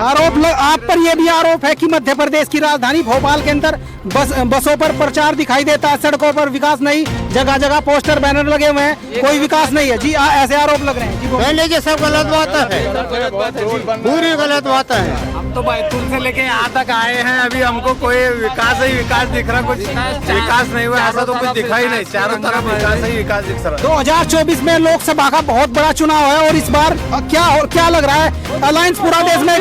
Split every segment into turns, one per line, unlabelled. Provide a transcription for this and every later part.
आप पर यह भी आरोप है कि मध्य प्रदेश की राजधानी भोपाल के अंदर बसों पर प्रचार दिखाई देता है, सड़कों पर विकास नहीं, जगह जगह पोस्टर बैनर लगे हुए हैं, कोई विकास नहीं है जी। ऐसे आरोप लग रहे हैं जी।
पहले ये सब गलत बात है, पूरी गलत बात है।
हम तो बैतूल से लेके यहाँ तक आए हैं, अभी हमको कोई विकास ही विकास दिख रहा, कुछ विकास नहीं हुआ, ऐसा तो कुछ दिखा ही नहीं। चारों तरफ विकास ही विकास दिख रहा।
2024 में लोकसभा का बहुत बड़ा चुनाव है और इस बार क्या लग रहा है, अलायंस पूरा देश में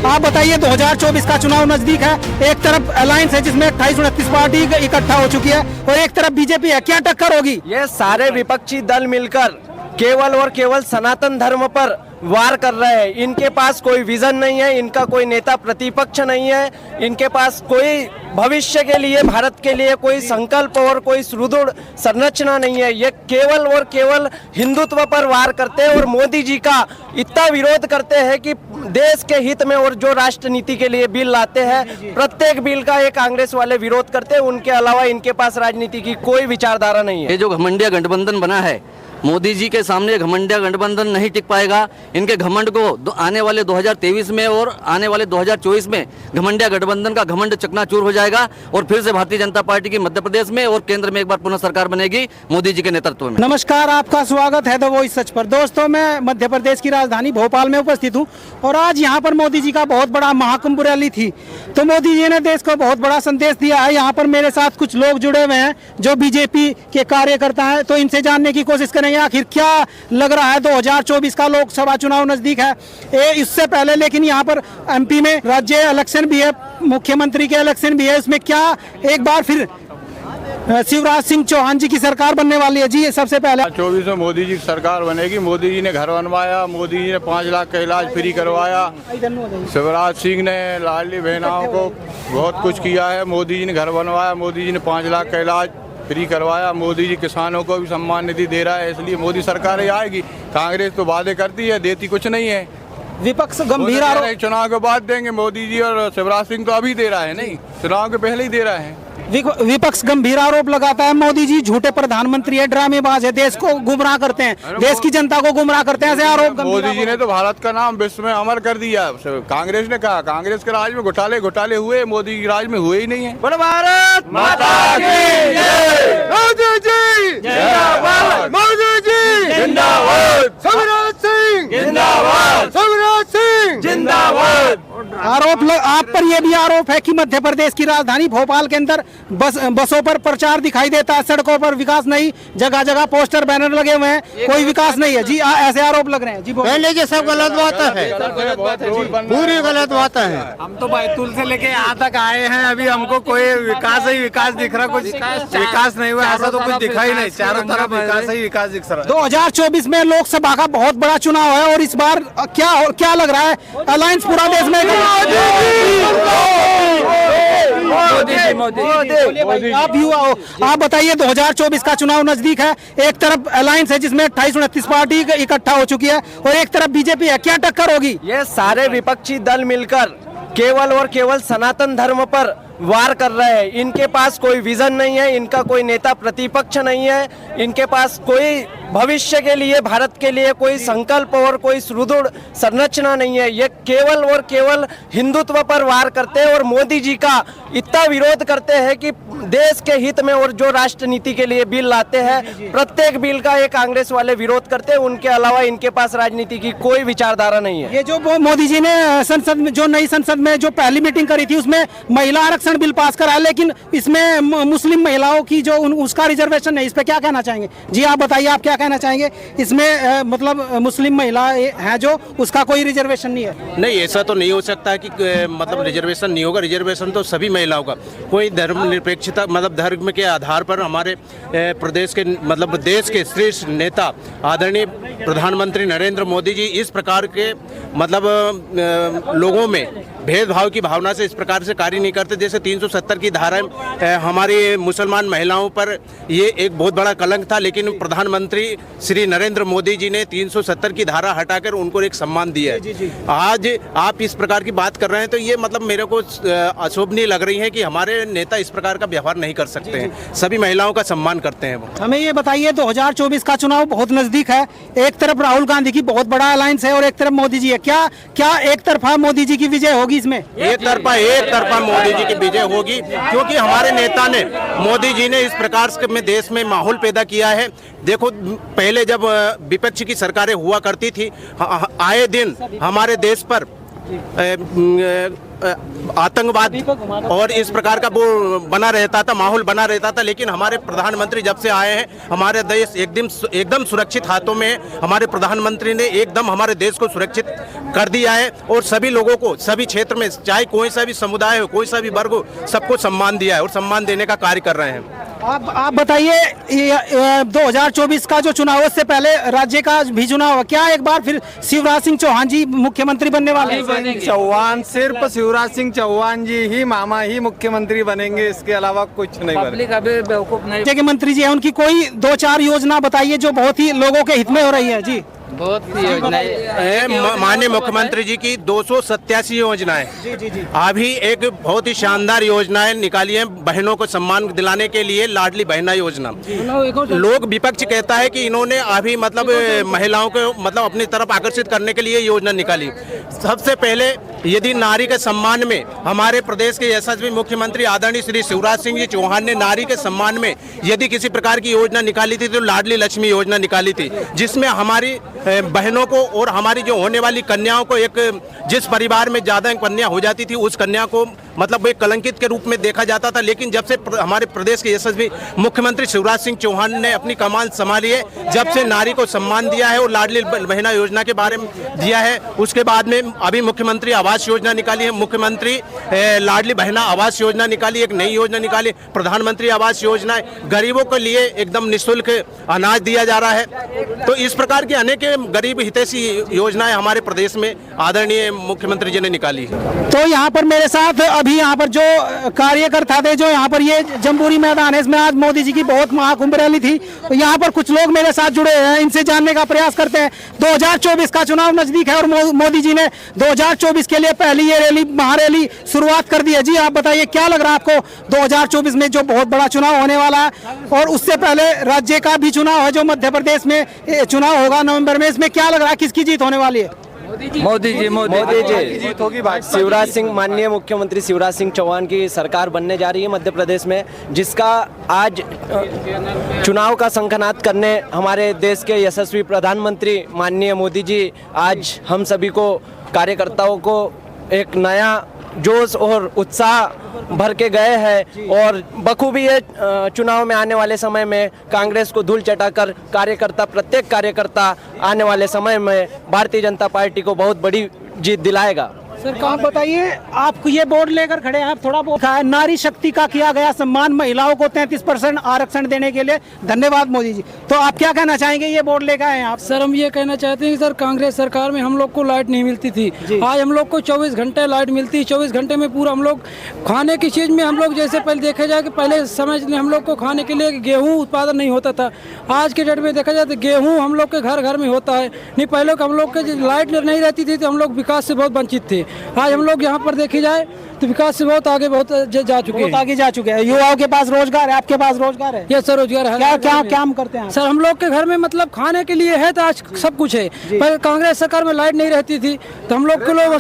आप बताइए 2024 का चुनाव नजदीक है, एक तरफ अलायंस है जिसमें 28-29 पार्टी इकट्ठा हो चुकी है और एक तरफ बीजेपी है, क्या टक्कर होगी?
ये सारे विपक्षी दल मिलकर केवल और केवल सनातन धर्म पर वार कर रहे हैं। इनके पास कोई विजन नहीं है, इनका कोई नेता प्रतिपक्ष नहीं है, इनके पास कोई भविष्य के लिए, भारत के लिए कोई संकल्प और कोई सुदृढ़ संरचना नहीं है। ये केवल और केवल हिंदुत्व पर वार करते हैं और मोदी जी का इतना विरोध करते हैं कि देश के हित में और जो राष्ट्र नीति के लिए बिल लाते हैं, प्रत्येक बिल का ये कांग्रेस वाले विरोध करते हैं। उनके अलावा इनके पास राजनीति की कोई विचारधारा नहीं है।
ये जो घमंडिया गठबंधन बना है, मोदी जी के सामने घमंडिया गठबंधन नहीं टिक पाएगा। इनके घमंड को आने वाले 2023 में और आने वाले 2024 में घमंडिया गठबंधन का घमंड चकनाचूर हो जाएगा और फिर से भारतीय जनता पार्टी की मध्य प्रदेश में और केंद्र में एक बार पुनः सरकार बनेगी मोदी जी के नेतृत्व में।
नमस्कार, आपका स्वागत है द वॉइस सच पर। दोस्तों, मैं मध्य प्रदेश की राजधानी भोपाल में उपस्थित हूँ और आज यहाँ पर मोदी जी का बहुत बड़ा महाकुंभ रैली थी। तो मोदी जी ने देश को बहुत बड़ा संदेश दिया है। यहाँ पर मेरे साथ कुछ लोग जुड़े हुए हैं जो बीजेपी के कार्यकर्ता हैं, तो इनसे जानने की कोशिश करेंगे आखिर क्या लग रहा है। 2024 का लोकसभा चुनाव नजदीक है, इससे पहले लेकिन यहाँ पर एमपी में राज्य इलेक्शन भी है, मुख्यमंत्री के इलेक्शन भी है। इसमें क्या एक बार फिर शिवराज सिंह चौहान जी की सरकार बनने वाली है? जी, सबसे पहले
24 में मोदी जी की सरकार बनेगी। मोदी जी ने घर बनवाया, मोदी जी ने 5 लाख का इलाज फ्री करवाया, शिवराज सिंह ने लाडली बहनाओं को बहुत कुछ किया है। मोदी जी ने घर बनवाया, मोदी जी ने 5 लाख का इलाज फ्री करवाया, मोदी जी किसानों को भी सम्मान निधि दे रहा है। इसलिए मोदी सरकार ही आएगी। कांग्रेस तो वादे करती है, देती कुछ नहीं है।
विपक्ष गंभीर आरोप,
चुनाव के बाद देंगे मोदी जी, और शिवराज सिंह तो अभी दे रहा है, नहीं चुनाव के पहले ही दे रहा है।
विपक्ष गंभीर आरोप लगाता है मोदी जी झूठे प्रधानमंत्री है, ड्रामेबाज है, देश को गुमराह करते हैं, देश की जनता को गुमराह करते हैं, ऐसे आरोप।
मोदी जी ने तो भारत का नाम विश्व में अमर कर दिया। कांग्रेस ने कहा कांग्रेस के राज में घोटाले हुए, मोदी के राज में हुए ही नहीं है।
भारत माता की जय, मोदी जी जिंदाबाद, मोदी जी जिंदाबाद, शिवराज सिंह जिंदाबाद, शिवराज सिंह जिंदाबाद।
आप पर यह भी आरोप है कि मध्य प्रदेश की राजधानी भोपाल के अंदर बसों पर प्रचार दिखाई देता है, सड़कों पर विकास नहीं, जगह जगह पोस्टर बैनर लगे हुए हैं, कोई विकास नहीं है जी। ऐसे आरोप लग रहे हैं जी।
पहले ये सब गलत बात है, पूरी गलत बात है।
हम तो बैतूल से लेके यहाँ तक आए हैं, अभी हमको कोई विकास ही विकास दिख रहा, कुछ विकास नहीं हुआ, ऐसा तो कुछ दिखा ही नहीं। चारों तरफ विकास ही विकास दिख रहा।
2024 में लोकसभा का बहुत बड़ा चुनाव है और इस बार क्या लग रहा है, अलायंस पूरा देश में आप बताइए 2024 का चुनाव नजदीक है, एक तरफ अलायंस है जिसमें 28-29 पार्टी इकट्ठा हो चुकी है और एक तरफ बीजेपी है, क्या टक्कर होगी?
ये सारे विपक्षी दल मिलकर केवल और केवल सनातन धर्म पर वार कर रहे हैं। इनके पास कोई विजन नहीं है, इनका कोई नेता प्रतिपक्ष नहीं है, इनके पास कोई भविष्य के लिए, भारत के लिए कोई संकल्प और कोई सुदृढ़ संरचना नहीं है। ये केवल और केवल हिंदुत्व पर वार करते हैं और मोदी जी का इतना विरोध करते हैं कि देश के हित में और जो राष्ट्र नीति के लिए बिल लाते हैं, प्रत्येक बिल का ये कांग्रेस वाले विरोध करते हैं। उनके अलावा इनके पास राजनीति की कोई विचारधारा नहीं है।
ये जो मोदी जी ने संसद में, जो नई संसद में जो पहली मीटिंग करी थी, उसमें महिला आरक्षण बिल पास करा, लेकिन इसमें मुस्लिम महिलाओं की जो उसका रिजर्वेशन नहीं, इस पे क्या कहना चाहेंगे? जी, आप बताइए, आप क्या कहना चाहेंगे? इसमें मतलब मुस्लिम महिला है जो, उसका कोई रिजर्वेशन नहीं है।
नहीं, ऐसा तो नहीं हो सकता है कि मतलब रिजर्वेशन नहीं होगा। रिजर्वेशन तो सभी महिलाओं का, कोई धर्मनिरपेक्षता मतलब धर्म के आधार पर हमारे प्रदेश के मतलब देश के श्रेष्ठ नेता आदरणीय प्रधानमंत्री नरेंद्र मोदी जी इस प्रकार के मतलब लोगों में भेदभाव की भावना से इस प्रकार से कार्य नहीं करते। जैसे से 370 की धारा हमारी मुसलमान महिलाओं पर ये एक बहुत बड़ा कलंक था, लेकिन प्रधानमंत्री श्री नरेंद्र मोदी जी ने 370 की धारा हटाकर उनको एक सम्मान दिया है। आज आप इस प्रकार की बात कर रहे हैं तो ये मतलब मेरे को अशोभनीय लग रही है कि हमारे नेता इस प्रकार का व्यवहार नहीं कर सकते हैं। सभी महिलाओं का सम्मान करते हैं वो।
हमें ये बताइए 2024 का चुनाव बहुत नजदीक है, एक तरफ राहुल गांधी की बहुत बड़ा अलायंस है और एक तरफ मोदी जी है। क्या एक तरफा मोदी जी की विजय होगी इसमें?
एक तरफा मोदी जी की विजय होगी, क्योंकि हमारे नेता ने, मोदी जी ने इस प्रकार से में देश में माहौल पैदा किया है। देखो, पहले जब विपक्ष की सरकारें हुआ करती थी, आए दिन हमारे देश पर आतंकवाद और इस प्रकार का वो बना रहता था, माहौल बना रहता था। लेकिन हमारे प्रधानमंत्री जब से आए हैं, हमारे देश एकदम सुरक्षित हाथों में है। हमारे प्रधानमंत्री ने एकदम हमारे देश को सुरक्षित कर दिया है और सभी लोगों को, सभी क्षेत्र में, चाहे कोई सा भी समुदाय हो, कोई सा भी वर्ग हो, सबको सम्मान दिया है और सम्मान देने का कार्य कर रहे हैं।
आप बताइए, 2024 का जो चुनाव है, उससे पहले राज्य का भी चुनाव है, क्या एक बार फिर शिवराज सिंह चौहान जी मुख्यमंत्री बनने वाले हैं?
चौहान, सिर्फ शिवराज सिंह चौहान जी ही, मामा ही मुख्यमंत्री बनेंगे, इसके अलावा कुछ नहीं बनेगा।
राज्य के मंत्री जी हैं, उनकी कोई 2-4 योजना बताइए जो बहुत ही लोगों के हित में हो रही है। जी,
बहुत सी योजनाएं
माननीय मुख्यमंत्री जी की 287 योजनाएं, अभी एक बहुत ही शानदार योजनाएं निकाली है बहनों को सम्मान दिलाने के लिए, लाडली बहना योजना। लोग विपक्ष कहता है कि इन्होंने अभी मतलब महिलाओं को मतलब अपनी तरफ आकर्षित करने के लिए योजना निकाली। सबसे पहले यदि नारी के सम्मान में हमारे प्रदेश के यशस्वी मुख्यमंत्री आदरणीय श्री शिवराज सिंह जी चौहान ने नारी के सम्मान में यदि किसी प्रकार की योजना निकाली थी तो लाडली लक्ष्मी योजना निकाली थी, जिसमें हमारी बहनों को और हमारी जो होने वाली कन्याओं को, एक जिस परिवार में ज्यादा कन्या हो जाती थी उस कन्या को मतलब एक कलंकित के रूप में देखा जाता था। लेकिन जब से हमारे प्रदेश के यशस्वी मुख्यमंत्री शिवराज सिंह चौहान ने अपनी कमान संभाली है, जब से नारी को सम्मान दिया है और लाडली बहना योजना के बारे में दिया है, उसके बाद में अभी मुख्यमंत्री आवास योजना निकाली है, मुख्यमंत्री लाडली बहना आवास योजना निकाली, एक नई योजना निकाली प्रधानमंत्री आवास योजना, गरीबों के लिए एकदम निःशुल्क अनाज दिया जा रहा है। तो इस प्रकार की अनेक गरीब हितैषी योजनाएं हमारे प्रदेश में आदरणीय मुख्यमंत्री जी ने निकाली है।
तो यहाँ पर मेरे साथ अभी यहाँ पर जो कार्यकर्ता थे, जो यहाँ पर ये जम्बूरी मैदान है, इसमें आज मोदी जी की बहुत महाकुंभ रैली थी, तो यहाँ पर कुछ लोग मेरे साथ जुड़े हैं, इनसे जानने का प्रयास करते हैं। 2024 का चुनाव नजदीक है और मोदी जी ने 2024 के लिए पहली ये रैली, महारैली शुरुआत कर दी है। जी, आप बताइए क्या लग रहा है आपको 2024 में जो बहुत बड़ा चुनाव होने वाला है, और उससे पहले राज्य का भी चुनाव है जो मध्य प्रदेश में चुनाव होगा नवंबर में, इसमें क्या लग रहा है किसकी जीत होने वाली है?
मोदी जी जीत होगी। शिवराज सिंह, माननीय मुख्यमंत्री शिवराज सिंह चौहान की सरकार बनने जा रही है मध्य प्रदेश में, जिसका आज चुनाव का शंखनाद करने हमारे देश के यशस्वी प्रधानमंत्री माननीय मोदी जी आज हम सभी को, कार्यकर्ताओं को एक नया जोश और उत्साह भर के गए हैं और बखूबी ये चुनाव में आने वाले समय में कांग्रेस को धूल चटाकर प्रत्येक कार्यकर्ता आने वाले समय में भारतीय जनता पार्टी को बहुत बड़ी जीत दिलाएगा।
सर, आप बताइए, आप ये बोर्ड लेकर खड़े हैं, आप थोड़ा बहुत नारी शक्ति का किया गया सम्मान, महिलाओं को 33% आरक्षण देने के लिए धन्यवाद मोदी जी, तो आप क्या कहना चाहेंगे ये बोर्ड लेकर आए आप?
सर, हम ये कहना चाहते हैं कि सर, कांग्रेस सरकार में हम लोग को लाइट नहीं मिलती थी, आज हम लोग को 24 घंटे लाइट मिलती है। 24 घंटे में पूरा हम लोग खाने की चीज़ में हम लोग, जैसे पहले देखा जाए कि पहले समय में हम लोग को खाने के लिए गेहूँ उत्पादन नहीं होता था, आज के डेट में देखा जाए तो गेहूँ हम लोग के घर घर में होता है। नहीं, पहले हम लोग के लाइट नहीं रहती थी तो हम लोग विकास से बहुत वंचित थे। आज हम लोग यहाँ पर देखी जाए तो विकास से बहुत आगे जा चुके हैं। युवाओं के पास रोजगार है, आपके पास रोजगार है? यस सर, रोजगार है।
क्या काम करते हैं
सर? हम लोग के घर में मतलब खाने के लिए है तो आज सब कुछ है। पर कांग्रेस सरकार में लाइट नहीं रहती थी तो हम लोग के लोग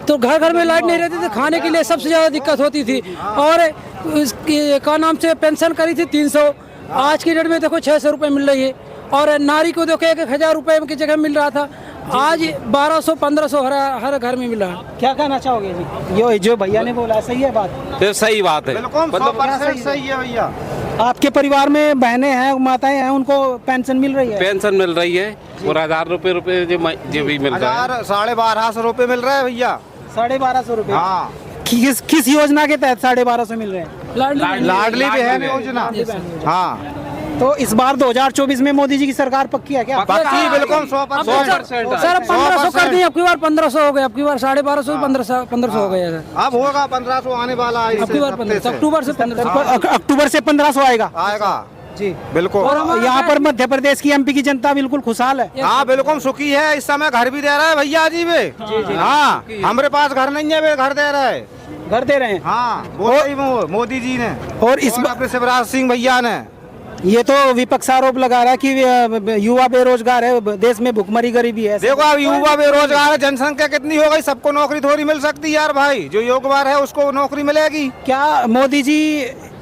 तो घर में लाइट नहीं रहती थी, खाने के लिए सबसे ज्यादा दिक्कत होती थी। और क्या नाम से पेंशन करी थी 300, आज की डेट में देखो 600 रुपये मिल रही है, और नारी को देखो 1000 रुपये की जगह मिल रहा था, आज 1200-1500 हर घर में मिला।
क्या कहना चाहोगे जी? ये जो भैया ने बोला सही है बात?
ये सही बात है,
सही है भैया। आपके परिवार में बहनें हैं, माताएं हैं, उनको पेंशन मिल रही है?
पेंशन मिल रही है और 1000 रुपये जो भी मिल रहा है,
1250 रुपये मिल रहा है भैया।
1250 रुपये?
हाँ।
किस योजना के तहत 1250 मिल रहे हैं?
लाडली बहन योजना। हाँ,
तो इस बार 2024 में मोदी जी की सरकार पक्की है क्या?
पक्की बिल्कुल 100%।
सर 1500 कर दिए, अब की बार 1500 हो गए, अब की बार 1250 1500 हो गए।
अब होगा 1500 आने वाला है,
अब की बार 1500 अक्टूबर से 1500
अक्टूबर से 1500 आएगा
आएगा
जी
बिल्कुल।
और यहाँ पर मध्य प्रदेश की एमपी की जनता बिल्कुल खुशहाल है।
हाँ बिल्कुल सुखी है, इस समय घर भी दे रहा है भैया जी वे। हाँ हमारे पास घर नहीं है, वे घर दे रहा है,
घर दे रहे हैं।
हाँ वो मोदी जी ने
और इस
अपने शिवराज सिंह भैया ने।
ये तो विपक्ष आरोप लगा रहा है कि युवा बेरोजगार है, देश में भुखमरी गरीबी है।
देखो अब युवा बेरोजगार है, जनसंख्या कितनी हो गई, सबको नौकरी थोड़ी मिल सकती है यार भाई, जो योग्यवान है उसको नौकरी मिलेगी।
क्या मोदी जी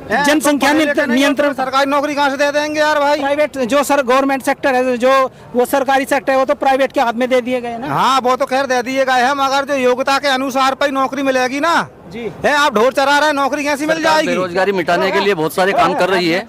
जनसंख्या नियंत्रण
सरकारी नौकरी कहाँ से दे देंगे यार भाई?
प्राइवेट जो सर गवर्नमेंट सेक्टर है, जो वो सरकारी सेक्टर है, वो तो प्राइवेट के हाथ में दे दिए गए ना।
हाँ वो तो खैर दे दिए गए हैं, मगर जो योग्यता के अनुसार पर नौकरी मिलेगी ना
जी।
है, आप ढोर चरा रहे हैं, नौकरी कैसी मिल जाएगी?
बेरोजगारी मिटाने के लिए बहुत सारे काम कर रही है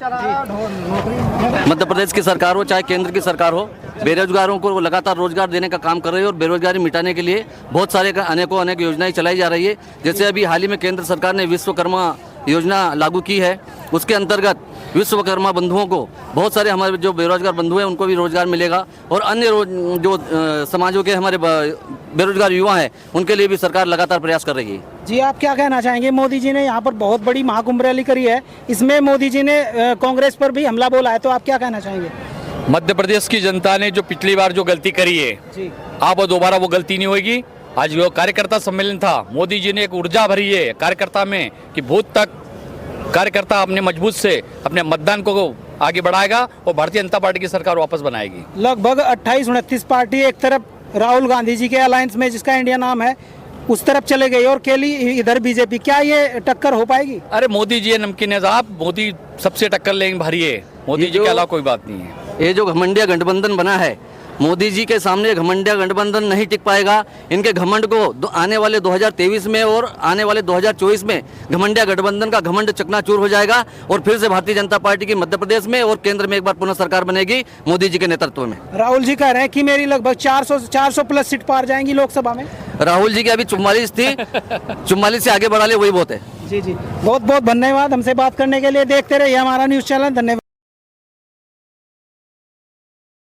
मध्य प्रदेश की सरकार हो चाहे केंद्र की सरकार हो। बेरोजगारों को लगातार रोजगार देने का काम कर रही है और बेरोजगारी मिटाने के लिए बहुत सारे अनेक योजनाएं चलाई जा रही है। जैसे अभी हाल ही में केंद्र सरकार ने विश्वकर्मा योजना लागू की है, उसके अंतर्गत विश्वकर्मा बंधुओं को, बहुत सारे हमारे जो बेरोजगार बंधु हैं उनको भी रोजगार मिलेगा और अन्य जो समाजों के हमारे बेरोजगार युवा हैं उनके लिए भी सरकार लगातार प्रयास कर रही है।
जी आप क्या कहना चाहेंगे? मोदी जी ने यहाँ पर बहुत बड़ी महाकुंभ रैली करी है, इसमें मोदी जी ने कांग्रेस पर भी हमला बोला है, तो आप क्या कहना चाहेंगे?
मध्य प्रदेश की जनता ने जो पिछली बार जो गलती करी है
जी
अब दोबारा वो गलती नहीं होगी। आज जो कार्यकर्ता सम्मेलन था, मोदी जी ने एक ऊर्जा भरी है कार्यकर्ता में कि भूत तक कार्यकर्ता अपने मजबूत से अपने मतदान को आगे बढ़ाएगा और भारतीय जनता पार्टी की सरकार वापस बनाएगी।
लगभग 28-29 पार्टी एक तरफ राहुल गांधी जी के अलायंस में जिसका इंडिया नाम है उस तरफ चले गई और केली इधर बीजेपी, क्या ये टक्कर हो पाएगी?
अरे मोदी जी नमकीन है साहब, मोदी सबसे टक्कर लेंगे भारी है, मोदी जी के अलावा कोई बात नहीं है।
ये जो घमंडिया गठबंधन बना है, मोदी जी के सामने घमंडिया गठबंधन नहीं टिक पाएगा। इनके घमंड को आने वाले 2023 में और आने वाले 2024 में घमंडिया गठबंधन का घमंड चकनाचूर हो जाएगा और फिर से भारतीय जनता पार्टी की मध्य प्रदेश में और केंद्र में एक बार पुनः सरकार बनेगी मोदी जी के नेतृत्व में।
राहुल जी कह रहे हैं कि मेरी लगभग 400 प्लस सीट पार जाएंगी लोकसभा में।
राहुल जी की अभी 44 थी, 44 से आगे बढ़ा ले वही बहुत है।
जी जी बहुत बहुत धन्यवाद हमसे बात करने के लिए। देखते रहिए हमारा न्यूज चैनल। धन्यवाद।